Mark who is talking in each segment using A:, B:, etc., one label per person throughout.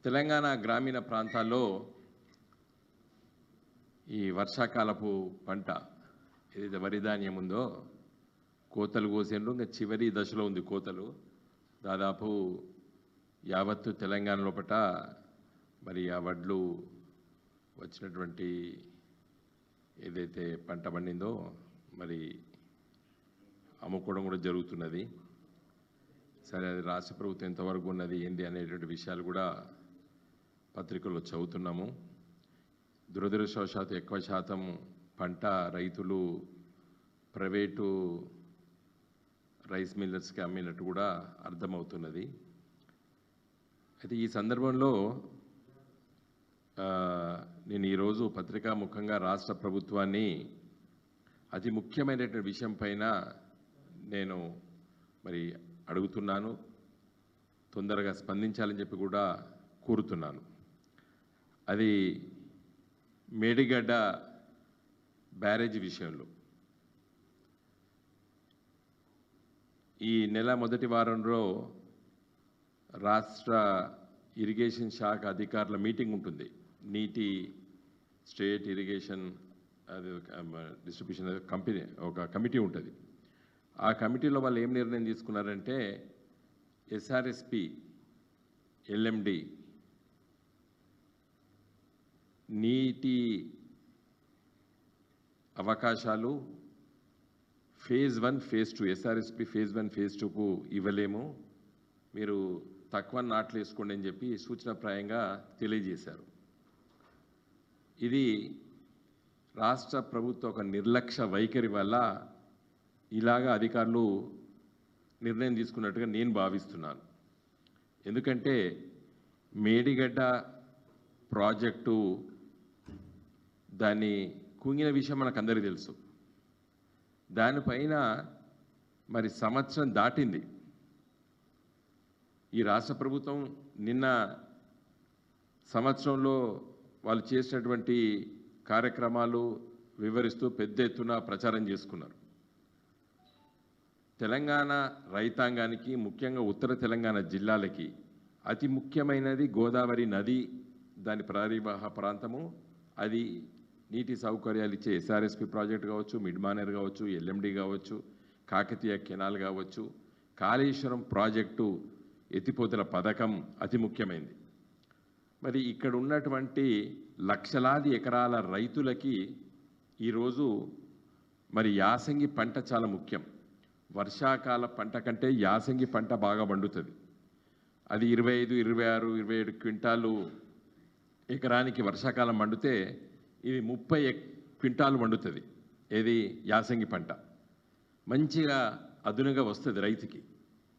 A: తెలంగాణ గ్రామీణ ప్రాంతాల్లో ఈ వర్షాకాలపు పంట ఏదైతే వరి ధాన్యం ఉందో కోతలు కోసిండ్రు. ఇంకా చివరి దశలో ఉంది కోతలు. దాదాపు యావత్తు తెలంగాణ లోపట మరి ఆ వడ్లు వచ్చినటువంటి ఏదైతే పంట పండిందో మరి అమ్ముకోవడం కూడా జరుగుతున్నది. సరే, అది రాష్ట్ర ప్రభుత్వం ఎంతవరకు ఉన్నది ఏంది అనేటువంటి విషయాలు కూడా పత్రికల్లో చదువుతున్నాము. దురదృష్టవశాత్తు ఎక్కువ శాతం పంట రైతులు ప్రైవేటు రైస్ మిల్లర్స్కి అమ్మినట్టు కూడా అర్థమవుతున్నది. అయితే ఈ సందర్భంలో నేను ఈరోజు పత్రికా ముఖంగా రాష్ట్ర ప్రభుత్వాన్ని అతి ముఖ్యమైనటువంటి విషయం పైన నేను మరి అడుగుతున్నాను, తొందరగా స్పందించాలని చెప్పి కూడా కోరుతున్నాను. అది మేడిగడ్డ బ్యారేజీ విషయంలో ఈ నెల మొదటి వారంలో రాష్ట్ర ఇరిగేషన్ శాఖ అధికారుల మీటింగ్ ఉంటుంది. నీటి స్టేట్ ఇరిగేషన్ అది డిస్ట్రిబ్యూషన్ ఒక కమిటీ ఉంటుంది. ఆ కమిటీలో వాళ్ళు ఏం నిర్ణయం తీసుకున్నారంటే ఎస్ఆర్ఎస్పి ఎల్ఎండి నీటి అవకాశాలు phase 1 phase 2 SRSP phase 1 phase 2కు ఇవ్వలేము, మీరు తక్కువ నాట్లు వేసుకోండి అని చెప్పి సూచనప్రాయంగా తెలియజేశారు. ఇది రాష్ట్ర ప్రభుత్వ ఒక నిర్లక్ష్య వైఖరి వల్ల ఇలాగా అధికారులు నిర్ణయం తీసుకున్నట్టుగా నేను భావిస్తున్నాను. ఎందుకంటే మేడిగడ్డ ప్రాజెక్టు దాన్ని కుంగిన విషయం మనకు అందరికీ తెలుసు. దానిపైన మరి సంవత్సరం దాటింది. ఈ రాష్ట్ర ప్రభుత్వం నిన్న సంవత్సరంలో వాళ్ళు చేసినటువంటి కార్యక్రమాలు వివరిస్తూ పెద్ద ఎత్తున ప్రచారం చేసుకున్నారు. తెలంగాణ రైతాంగానికి, ముఖ్యంగా ఉత్తర తెలంగాణ జిల్లాలకి అతి ముఖ్యమైనది గోదావరి నది, దాని పరివాహ ప్రాంతము. అది నీటి సౌకర్యాలు ఇచ్చే ఎస్ఆర్ఎస్పి ప్రాజెక్ట్ కావచ్చు, మిడ్మానేర్ కావచ్చు, ఎల్ఎండి కావచ్చు, కాకతీయ కెనాల్ కావచ్చు, కాళేశ్వరం ప్రాజెక్టు ఎత్తిపోతల పథకం అతి ముఖ్యమైనది. మరి ఇక్కడ ఉన్నటువంటి లక్షలాది ఎకరాల రైతులకి ఈరోజు మరి యాసంగి పంట చాలా ముఖ్యం. వర్షాకాల పంట కంటే యాసంగి పంట బాగా పండుతుంది. అది 25, 26, 27 క్వింటాలు ఎకరానికి వర్షాకాలం పండితే ఇది 30 క్వింటాలు పండుతుంది. ఏది యాసంగి పంట మంచిగా అదునుగా వస్తుంది. రైతుకి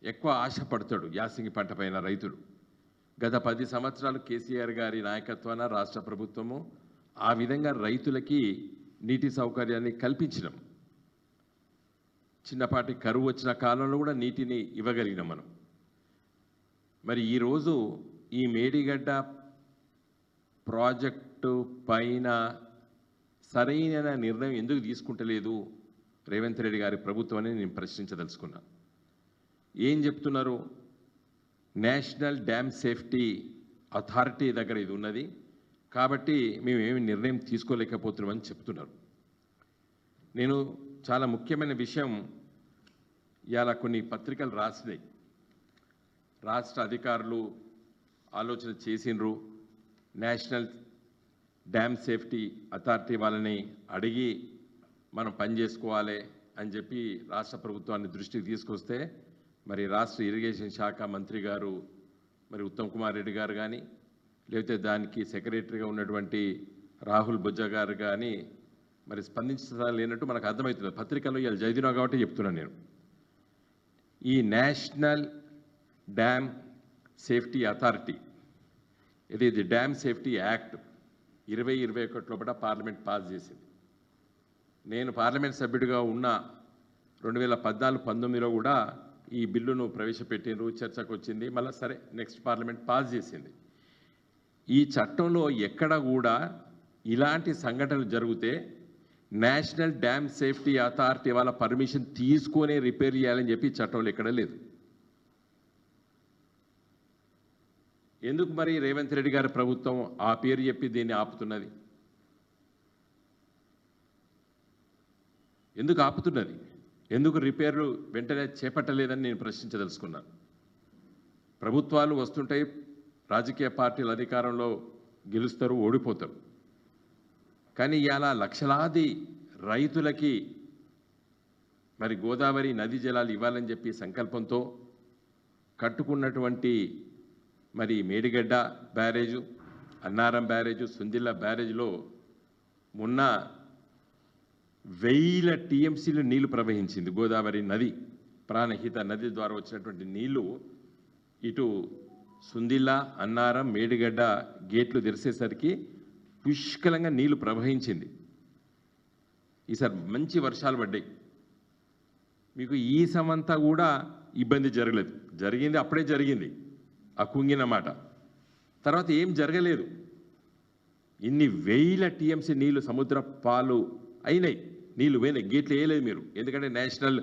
A: ఎక్కువ ఆశపడతాడు యాసంగి పంట పైన రైతులు. గత 10 సంవత్సరాలు కేసీఆర్ గారి నాయకత్వాన రాష్ట్ర ప్రభుత్వము ఆ విధంగా రైతులకి నీటి సౌకర్యాన్ని కల్పించినాం. చిన్నపాటి కరువు వచ్చిన కాలంలో కూడా నీటిని ఇవ్వగలిగినాం మనం. మరి ఈరోజు ఈ మేడిగడ్డ ప్రాజెక్టు పైన సరైన నిర్ణయం ఎందుకు తీసుకుంటలేదు రేవంత్ రెడ్డి గారి ప్రభుత్వాన్ని నేను ప్రశ్నించదలుచుకున్నా. ఏం చెప్తున్నారు? నేషనల్ డ్యామ్ సేఫ్టీ అథారిటీ దగ్గర ఇది ఉన్నది కాబట్టి మేము ఏమి నిర్ణయం తీసుకోలేకపోతున్నామని చెప్తున్నారు. నేను చాలా ముఖ్యమైన విషయం ఇవాళ కొన్ని పత్రికలు రాసినాయి. రాష్ట్ర అధికారులు ఆలోచన చేసిండ్రు, నేషనల్ డ్యామ్ సేఫ్టీ అథారిటీ వాళ్ళని అడిగి మనం పని చేసుకోవాలి అని చెప్పి రాష్ట్ర ప్రభుత్వాన్ని దృష్టికి తీసుకొస్తే మరి రాష్ట్ర ఇరిగేషన్ శాఖ మంత్రి గారు మరి ఉత్తమ్ కుమార్ రెడ్డి గారు కానీ, లేకపోతే దానికి సెక్రటరీగా ఉన్నటువంటి రాహుల్ బొజ్జ గారు కానీ మరి స్పందించలేనట్టు మనకు అర్థమవుతుంది. పత్రికల్లో ఇవాళ చదివినా కాబట్టి చెప్తున్నాను నేను. ఈ నేషనల్ డ్యామ్ సేఫ్టీ అథారిటీ ఇది డ్యామ్ సేఫ్టీ యాక్ట్ 2021 లోపల పార్లమెంట్ పాస్ చేసింది. నేను పార్లమెంట్ సభ్యుడిగా ఉన్న 2014-19లో కూడా ఈ బిల్లును ప్రవేశపెట్టినరు, చర్చకు వచ్చింది. మళ్ళీ సరే నెక్స్ట్ పార్లమెంట్ పాస్ చేసింది. ఈ చట్టంలో ఎక్కడ కూడా ఇలాంటి సంఘటనలు జరిగితే నేషనల్ డ్యామ్ సేఫ్టీ అథారిటీ వాళ్ళ పర్మిషన్ తీసుకొని రిపేర్ చేయాలని చెప్పి చట్టంలో ఎక్కడ లేదు. ఎందుకు మరి రేవంత్ రెడ్డి గారి ప్రభుత్వం ఆ పేరు చెప్పి దీన్ని ఆపుతున్నది? ఎందుకు ఆపుతున్నది? ఎందుకు రిపేర్లు వెంటనే చేపట్టలేదని నేను ప్రశ్నించదలుచుకున్నాను. ప్రభుత్వాలు వస్తుంటాయి, రాజకీయ పార్టీలు అధికారంలో గెలుస్తారు, ఓడిపోతారు. కానీ ఇలా లక్షలాది రైతులకి మరి గోదావరి నదీ జలాలు ఇవ్వాలని చెప్పి సంకల్పంతో కట్టుకున్నటువంటి మరి మేడిగడ్డ బ్యారేజు, అన్నారం బ్యారేజు, సుందిల్ల బ్యారేజ్లో మొన్న 1000 టీఎంసీలు నీళ్లు ప్రవహించింది. గోదావరి నది, ప్రాణహిత నది ద్వారా వచ్చినటువంటి నీళ్లు ఇటు సుందిల్ల, అన్నారం, మేడిగడ్డ గేట్లు తెరిసేసరికి పుష్కలంగా నీళ్లు ప్రవహించింది. ఈసారి మంచి వర్షాలు పడ్డాయి. మీకు ఈ సమంతా కూడా ఇబ్బంది జరగలేదు. జరిగింది అప్పుడే జరిగింది, ఆ కుంగిన మాట. తర్వాత ఏం జరగలేదు. ఇన్ని 1000 టీఎంసీ నీళ్లు సముద్ర పాలు అయినాయి, నీళ్లు పోయినాయి. గేట్లు వేయలేదు మీరు, ఎందుకంటే నేషనల్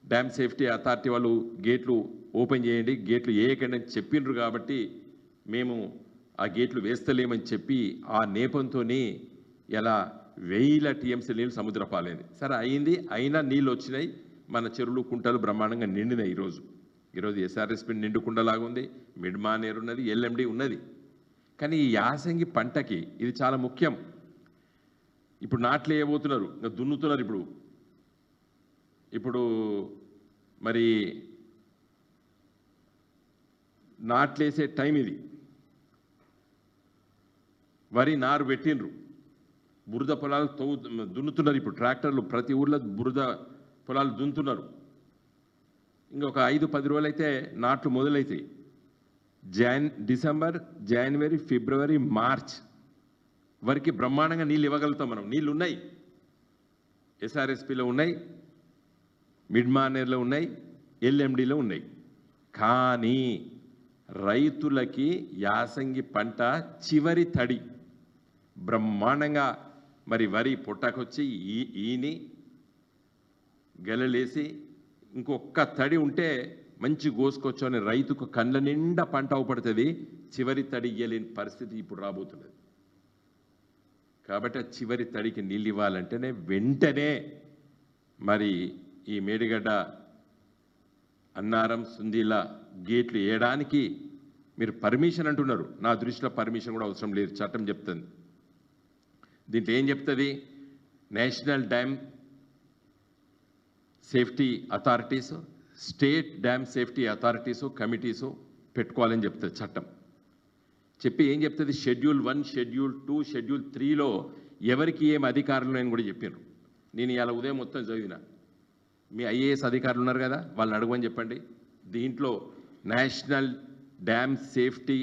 A: డ్యామ్ సేఫ్టీ అథారిటీ వాళ్ళు గేట్లు ఓపెన్ చేయండి, గేట్లు వేయకండి అని చెప్పిండ్రు. కాబట్టి మేము ఆ గేట్లు వేస్తలేమని చెప్పి ఆ నేపంతోనే ఇలా 1000 టీఎంసీ నీళ్ళు సముద్ర పాలైంది. సరే అయింది, అయినా నీళ్ళు వచ్చినాయి. మన చెరువులు కుంటలు బ్రహ్మాండంగా నిండినాయి. ఈరోజు ఎస్ఆర్ఎస్పి నిండుకుండలాగా ఉంది, మిడ్ మానేరు ఉన్నది, ఎల్ఎండి ఉన్నది. కానీ ఈ యాసంగి పంటకి ఇది చాలా ముఖ్యం. ఇప్పుడు నాట్లు వేయబోతున్నారు, దున్నుతున్నారు. ఇప్పుడు మరి నాట్లేసే టైం ఇది. వరి నారు పెట్టిండ్రు, బురద పొలాలు దున్నుతున్నారు. ఇప్పుడు ట్రాక్టర్లు ప్రతి ఊర్లో బురద పొలాలు దున్నుతున్నారు. ఇంకొక 5-10 రోజులైతే నాట్లు మొదలవుతాయి. డిసెంబర్, జనవరి, ఫిబ్రవరి, మార్చ్ వరకు బ్రహ్మాండంగా నీళ్ళు ఇవ్వగలుగుతాం మనం. నీళ్ళు ఉన్నాయి, ఎస్ఆర్ఎస్పిలో ఉన్నాయి, మిడ్ మానేర్లో ఉన్నాయి, ఎల్ఎండిలో ఉన్నాయి. కానీ రైతులకి యాసంగి పంట చివరి తడి బ్రహ్మాండంగా మరి వరి పొట్టకొచ్చి ఈని గెలలేసి ఇంకొక తడి ఉంటే మంచి కోసుకొచ్చు అని రైతుకు కండ్ల నిండా పంట అవపడుతుంది. చివరి తడి ఇయ్యలేని పరిస్థితి ఇప్పుడు రాబోతున్నది. కాబట్టి ఆ చివరి తడికి నీళ్ళు ఇవ్వాలంటేనే వెంటనే మరి ఈ మేడిగడ్డ, అన్నారం, సుందిల్ల గేట్లు వేయడానికి మీరు పర్మిషన్ అంటున్నారు. నా దృష్టిలో పర్మిషన్ కూడా అవసరం లేదు, చట్టం చెప్తుంది. దీంట్లో ఏం చెప్తుంది? National dam safety authorities, state dam safety authorities, committees పెట్టుకోవాలని చెప్తుంది చట్టం. చెప్పి ఏం చెప్తుంది? షెడ్యూల్ 1, షెడ్యూల్ 2, షెడ్యూల్ 3లో ఎవరికి ఏం అధికారులు అని కూడా చెప్పారు. నేను ఇలా ఉదయం మొత్తం చదివిన. మీ ఐఏఎస్ అధికారులు ఉన్నారు కదా, వాళ్ళని అడగమని చెప్పండి. దీంట్లో నేషనల్ డ్యామ్ సేఫ్టీ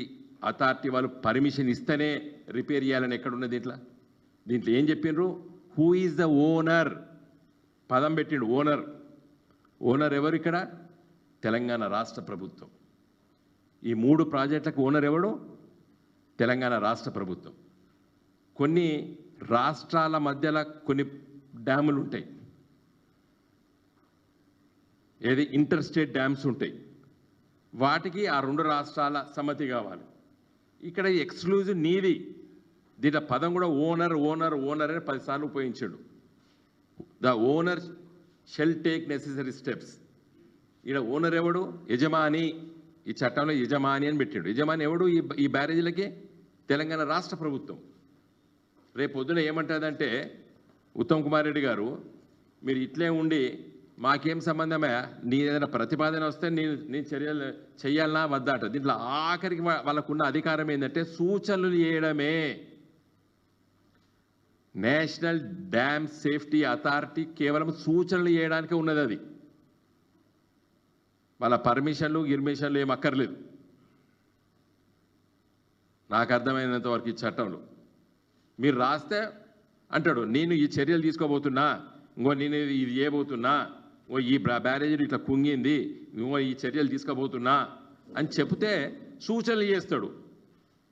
A: అథారిటీ వాళ్ళు పర్మిషన్ ఇస్తేనే రిపేర్ చేయాలని ఎక్కడున్న దీంట్లో ఏం చెప్పిండ్రు? హూ ఈజ్ ద ఓనర్ పదం పెట్టిండు. ఓనర్ ఎవరు ఇక్కడ? తెలంగాణ రాష్ట్ర ప్రభుత్వం. ఈ 3 ప్రాజెక్టులకు ఓనర్ ఎవడు? తెలంగాణ రాష్ట్ర ప్రభుత్వం. కొన్ని రాష్ట్రాల మధ్యలో కొన్ని డ్యాములు ఉంటాయి, ఏది ఇంటర్ స్టేట్ డ్యామ్స్ ఉంటాయి. వాటికి ఆ 2 రాష్ట్రాల సమ్మతి కావాలి. ఇక్కడ ఎక్స్క్లూజివ్ నీది. దీంట్లో పదం కూడా ఓనర్ అని 10 సార్లు ఉపయోగించాడు. The owner shell take necessary steps. ఇక్కడ ఓనర్ ఎవడు? యజమాని. ఈ చట్టంలో యజమాని అని పెట్టాడు. యజమాని ఎవడు? ఈ బ్యారేజీలకి తెలంగాణ రాష్ట్ర ప్రభుత్వం. రేపు పొద్దున ఏమంటుందంటే, ఉత్తమ్ కుమార్ రెడ్డి గారు మీరు ఇట్లే ఉండి మాకేం సంబంధమే, నీ ఏదైనా ప్రతిపాదన వస్తే నేను చర్యలు చెయ్యాలన్నా వద్దాట. దీంట్లో ఆఖరికి వాళ్ళకున్న అధికారం ఏంటంటే సూచనలు చేయడమే. నేషనల్ డ్యామ్ సేఫ్టీ అథారిటీ కేవలం సూచనలు చేయడానికే ఉన్నది. అది వాళ్ళ పర్మిషన్లు ఏం అక్కర్లేదు నాకు అర్థమైనంత వరకు. ఈ చట్టంలో మీరు రాస్తే అంటాడు, నేను ఈ చర్యలు తీసుకోబోతున్నా, నేను ఇది చేయబోతున్నా, ఈ బ్యారేజీ ఇట్లా కుంగింది, ఈ చర్యలు తీసుకోబోతున్నా అని చెప్తే సూచనలు చేస్తాడు.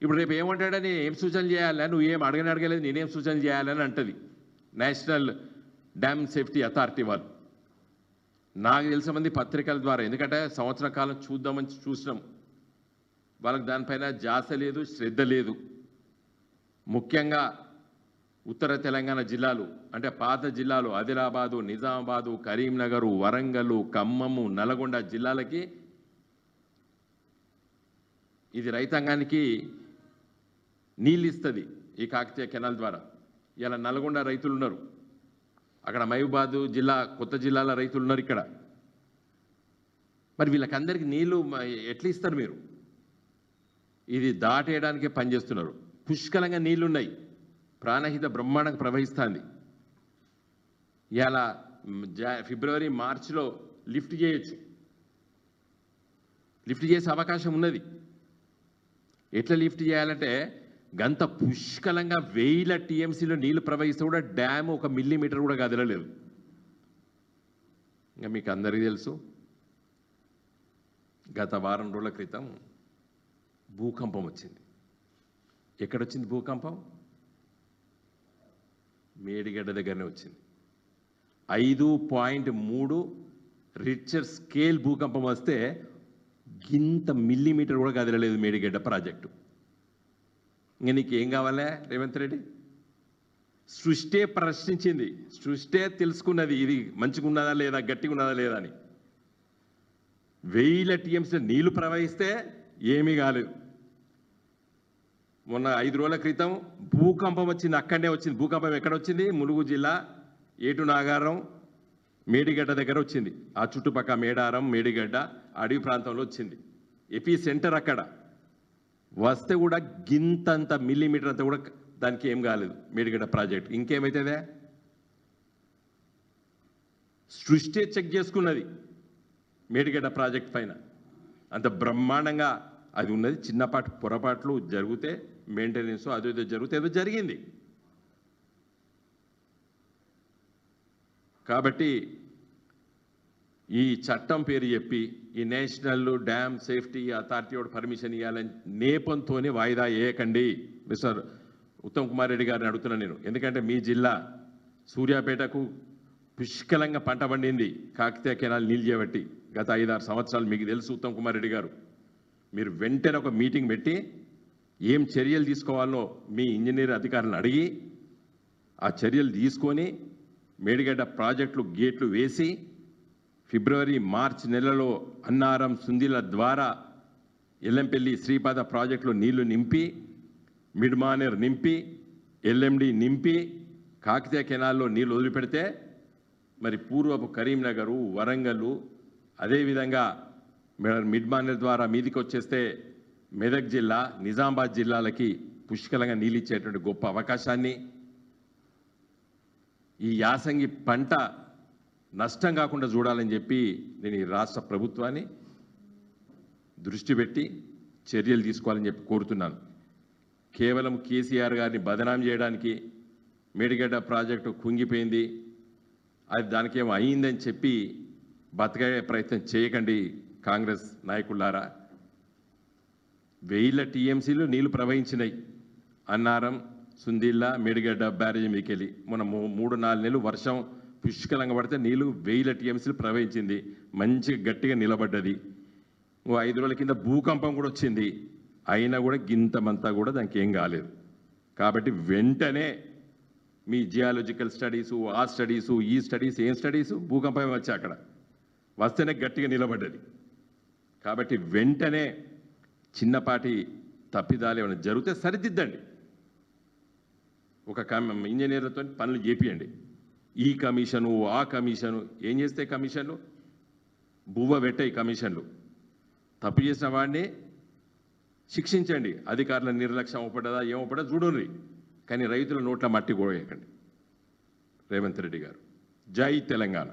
A: ఇప్పుడు రేపు ఏమంటాడని ఏం సూచనలు చేయాలని, నువ్వు ఏం అడగలేదు, నేనేం సూచనలు చేయాలని అంటది నేషనల్ డ్యామ్ సేఫ్టీ అథారిటీ వాళ్ళు. నాకు తెలిసిన మంది పత్రికల ద్వారా, ఎందుకంటే సంవత్సర కాలం చూద్దామని చూసినాం, వాళ్ళకి దానిపైన ధ్యాస లేదు, శ్రద్ధ లేదు. ముఖ్యంగా ఉత్తర తెలంగాణ జిల్లాలు అంటే పాత జిల్లాలు ఆదిలాబాదు, నిజామాబాదు, కరీంనగర్, వరంగల్, ఖమ్మము, నల్గొండ జిల్లాలకి ఇది రైతాంగానికి నీళ్ళు ఇస్తుంది ఈ కాకతీయ కెనాల్ ద్వారా. ఇలా నల్గొండ రైతులు ఉన్నారు, అక్కడ మహబూబాబాదు జిల్లా కొత్త జిల్లాల రైతులు ఉన్నారు ఇక్కడ. మరి వీళ్ళకందరికీ నీళ్లు ఎట్లా ఇస్తారు మీరు? ఇది దాటేయడానికే పనిచేస్తున్నారు. పుష్కలంగా నీళ్లున్నాయి, ప్రాణహిత బ్రహ్మాండంగా ప్రవహిస్తుంది. ఇలా ఫిబ్రవరి మార్చిలో లిఫ్ట్ చేయొచ్చు, లిఫ్ట్ చేసే అవకాశం ఉన్నది. ఎట్లా లిఫ్ట్ చేయాలంటే గంత పుష్కలంగా 1000 టీఎంసీలో నీళ్లు ప్రవహిస్తే కూడా డ్యామ్ 1 మిల్లీమీటర్ కూడా కదలలేదు. ఇంకా మీకు అందరికీ తెలుసు, గత వారం రోజుల క్రితం భూకంపం వచ్చింది. ఎక్కడొచ్చింది భూకంపం? మేడిగడ్డ దగ్గరనే వచ్చింది. 5.3 రిక్టర్ స్కేల్ భూకంపం వస్తే ఇంత మిల్లీమీటర్ కూడా కదలలేదు మేడిగడ్డ ప్రాజెక్టు. ఇంకా నీకు ఏం కావాలే రేవంత్ రెడ్డి? సృష్టే ప్రశ్నించింది, సృష్టే తెలుసుకున్నది ఇది మంచిగా ఉన్నదా లేదా, గట్టిగా ఉన్నదా లేదా అని. 1000 టీఎంసీ నీళ్లు ప్రవహిస్తే ఏమీ కాలేదు. మొన్న 5 రోజుల క్రితం భూకంపం వచ్చింది, అక్కడనే వచ్చింది. భూకంపం ఎక్కడ వచ్చింది? ములుగు జిల్లా ఏటు నాగారం మేడిగడ్డ దగ్గర వచ్చింది. ఆ చుట్టుపక్కల మేడారం, మేడిగడ్డ అడవి ప్రాంతంలో వచ్చింది. ఎపీ సెంటర్ అక్కడ వస్తే కూడా గింతంత మిల్లీమీటర్ అంతా కూడా దానికి ఏం కాలేదు మేడిగడ్డ ప్రాజెక్ట్. ఇంకేమైతుందే? సృష్టి చెక్ చేసుకున్నది మేడిగడ్డ ప్రాజెక్ట్ పైన. అంత బ్రహ్మాండంగా అది ఉన్నది. చిన్నపాటి పొరపాట్లు జరిగితే మెయింటెనెన్స్ అదేదో జరిగితే ఏదో జరిగింది. కాబట్టి ఈ చట్టం పేరు చెప్పి ఈ national dam safety authority permission ఇవ్వాలని నేపంతోనే వాయిదా వేయకండి. మిస్టర్ ఉత్తమ్ కుమార్ రెడ్డి గారిని అడుగుతున్నాను నేను. ఎందుకంటే మీ జిల్లా సూర్యాపేటకు పుష్కలంగా పంట పండింది కాకతీయ కెనాల్ నీళ్ళు చేయబట్టి గత 5-6 సంవత్సరాలు. మీకు తెలుసు ఉత్తమ్ కుమార్ రెడ్డి గారు. మీరు వెంటనే ఒక మీటింగ్ పెట్టి ఏం చర్యలు తీసుకోవాలో మీ ఇంజనీర్ అధికారులను అడిగి ఆ చర్యలు తీసుకొని మేడిగడ్డ ప్రాజెక్టులు గేట్లు వేసి ఫిబ్రవరి మార్చి నెలలో అన్నారం సుందిల ద్వారా ఎల్లంపల్లి శ్రీపాద ప్రాజెక్టులో నీళ్లు నింపి, మిడ్మానేర్ నింపి, ఎల్ఎండి నింపి కాకతీయ కెనాల్లో నీళ్లు వదిలిపెడితే మరి పూర్వపు కరీంనగరు, వరంగల్, అదేవిధంగా మిడ్మానేర్ ద్వారా మీదికి వచ్చేస్తే మెదక్ జిల్లా, నిజామాబాద్ జిల్లాలకి పుష్కలంగా నీళ్ళు ఇచ్చేటువంటి గొప్ప అవకాశాన్ని, ఈ యాసంగి పంట నష్టం కాకుండా చూడాలని చెప్పి నేను ఈ రాష్ట్ర ప్రభుత్వాన్ని దృష్టి పెట్టి చర్యలు తీసుకోవాలని చెప్పి కోరుతున్నాను. కేవలం కేసీఆర్ గారిని బదనాం చేయడానికి మేడిగడ్డ ప్రాజెక్టు కుంగిపోయింది, అది దానికేమో అయిందని చెప్పి బతకే ప్రయత్నం చేయకండి కాంగ్రెస్ నాయకులారా. 1000 టీఎంసీలు నీళ్లు ప్రవహించినాయి అన్నారం, సుందిల్లా, మేడిగడ్డ బ్యారేజీ మీకెళ్ళి. మొన్న 3-4 నెలలు వర్షం పుష్కలంగా పడితే నీళ్లు 1000 టీఎంసీలు ప్రవహించింది, మంచిగా గట్టిగా నిలబడ్డది. 5 రోజుల కింద భూకంపం కూడా వచ్చింది, అయినా కూడా గింతమంతా కూడా దానికి ఏం కాలేదు. కాబట్టి వెంటనే మీ జియాలజికల్ స్టడీసు, ఆ స్టడీసు, ఈ స్టడీస్, ఏం స్టడీసు? భూకంపం వచ్చి అక్కడ వస్తేనే గట్టిగా నిలబడ్డది. కాబట్టి వెంటనే చిన్నపాటి తప్పిదాలు ఏమైనా జరిగితే సరిదిద్దండి. ఒక ఇంజనీర్లతో పనులు చేపియండి. ఈ కమిషను, ఆ కమిషను ఏం చేస్తే కమిషన్లు బువ్వ పెట్టాయి కమిషన్లు. తప్పు చేసిన వాడిని శిక్షించండి. అధికారుల నిర్లక్ష్యం అవ్వపడదా ఏమవుపడదా చూడండి, కానీ రైతుల నోట్ల మట్టి పోయేయకండి. రేవంత్ రెడ్డి గారు, జై తెలంగాణ.